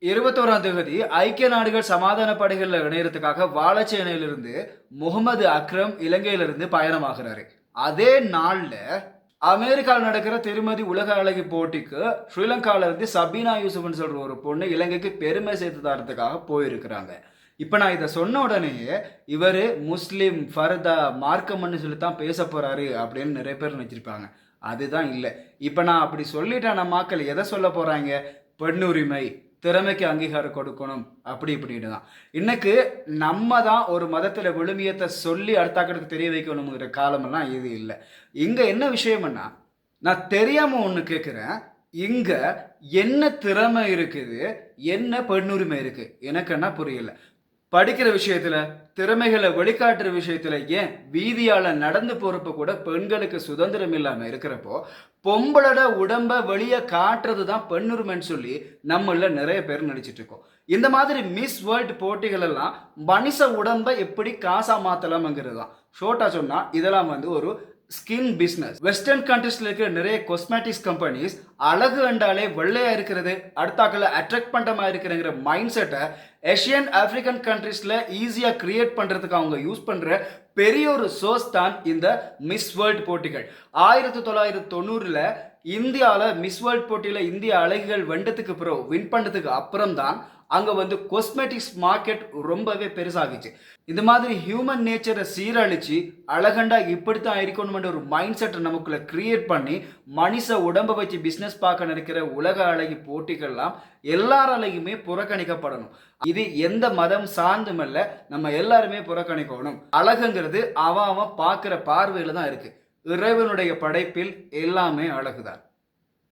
21ஆம் தேதி ஐக்கிய நாடுகள் சமாதான படைகள்ல இணையறதுக்காக வாழைச்சேனையிலிருந்து முகமது அக்ரம் இலங்கையிலிருந்து பயணமாகிறாரு. அதே நாள்ல அமெரிக்காவில் நடக்கிற திருமதி உலக அழகி போட்டிக்கு ஸ்ரீலங்கால இருந்து சபீனா யூசுப்னு சொல்ற ஒரு பொண்ணு இலங்கைக்கு பெருமை சேர்த்து தரத்துக்காக போயிருக்கிறாங்க. இப்ப நான் இதை சொன்ன உடனேயே இவரு முஸ்லிம் ஃபர்தா மார்க்கம்னு சொல்லி தான் பேச போறாரு அப்படின்னு நிறைய பேர் நினைச்சிருப்பாங்க. அதுதான் இல்லை. இப்ப நான் அப்படி சொல்லிட்டேன், நம்ம மக்கள் எதை சொல்ல போறாங்க? பெண்ணுரிமை, திறமைக்கு அங்கீகாரம் கொடுக்கணும், அப்படி இப்படின்னு தான். இன்னைக்கு நம்ம தான் ஒரு மதத்தில் விழுமியத்தை சொல்லி அடுத்தாக்களுக்கு தெரிய வைக்கணுங்கிற காலமெல்லாம் இது இல்லை. இங்க என்ன விஷயம்னா, நான் தெரியாம ஒன்று கேட்குறேன். இங்க என்ன திறமை இருக்குது, என்ன பெண்ணுரிமை இருக்கு, எனக்கு என்ன புரியல. படிக்கிற விஷயத்துல, திறமைகளை வெளிக்காட்டுற விஷயத்துல, ஏன் வீதியால நடந்து போறப்ப கூட பெண்களுக்கு சுதந்திரம் இல்லாம இருக்கிறப்போ பொம்பளோட உடம்ப வெளியே காட்டுறது தான் பெண்ணுரிமைன்னு சொல்லி நம்மள நிறைய பேர் நடிச்சிட்டு இருக்கோம். இந்த மாதிரி மிஸ் வேர்ல்ட் போட்டிகள் எல்லாம் மனுஷ உடம்ப எப்படி காசா மாத்தலாம்ங்கிறது தான். ஷோர்ட்டா சொன்னா இதெல்லாம் ஒரு ஸ்கின் பிஸ்னஸ். வெஸ்டர்ன் கண்ட்ரீஸ்ல இருக்கிற நிறைய காஸ்மெட்டிக்ஸ் கம்பெனிஸ் அழகு கண்டாலே வெள்ளையா இருக்கிறது, அடுத்தாக்களை அட்ராக்ட் பண்ற மாதிரி இருக்கிறங்கிற மைண்ட் செட்டை ஏஷியன் ஆப்பிரிக்கன் கண்ட்ரீஸ்ல ஈஸியா கிரியேட் பண்றதுக்கு அவங்க யூஸ் பண்ற பெரிய ஒரு சோர்ஸ் தான் இந்த மிஸ் வேர்ல்ட் போட்டிகள். 1990ல இந்தியாவில் மிஸ் வேர்ல்ட் போட்டியில இந்திய அழகிகள் வென்றதுக்கு அப்புறம் வின் பண்ணதுக்கு அப்புறம் தான் அங்க காஸ்மெட்டிக்ஸ் மார்க்கெட் ரொம்பவே பெருசாகிச்சு. இந்த மாதிரி ஹியூமன் நேச்சரை சீரழிச்சு அழகண்டா இப்படித்தான் இருக்கணும்ன்ற ஒரு மைண்ட் செட்டை நமக்குள்ள கிரியேட் பண்ணி மனுஷ உடம்பை வச்சு பிசினஸ் பார்க்க நினைக்கிற உலக அழகி போட்டிகள்லாம் எல்லாராலையுமே புறக்கணிக்கப்படணும். இது எந்த மதம் சார்ந்துமல்ல, நம்ம எல்லாருமே புறக்கணிக்கணும். அழகுங்கிறது அவன் பார்க்கிற பார்வையில தான் இருக்கு. இறைவனுடைய படைப்பில் எல்லாமே அழகுதான்.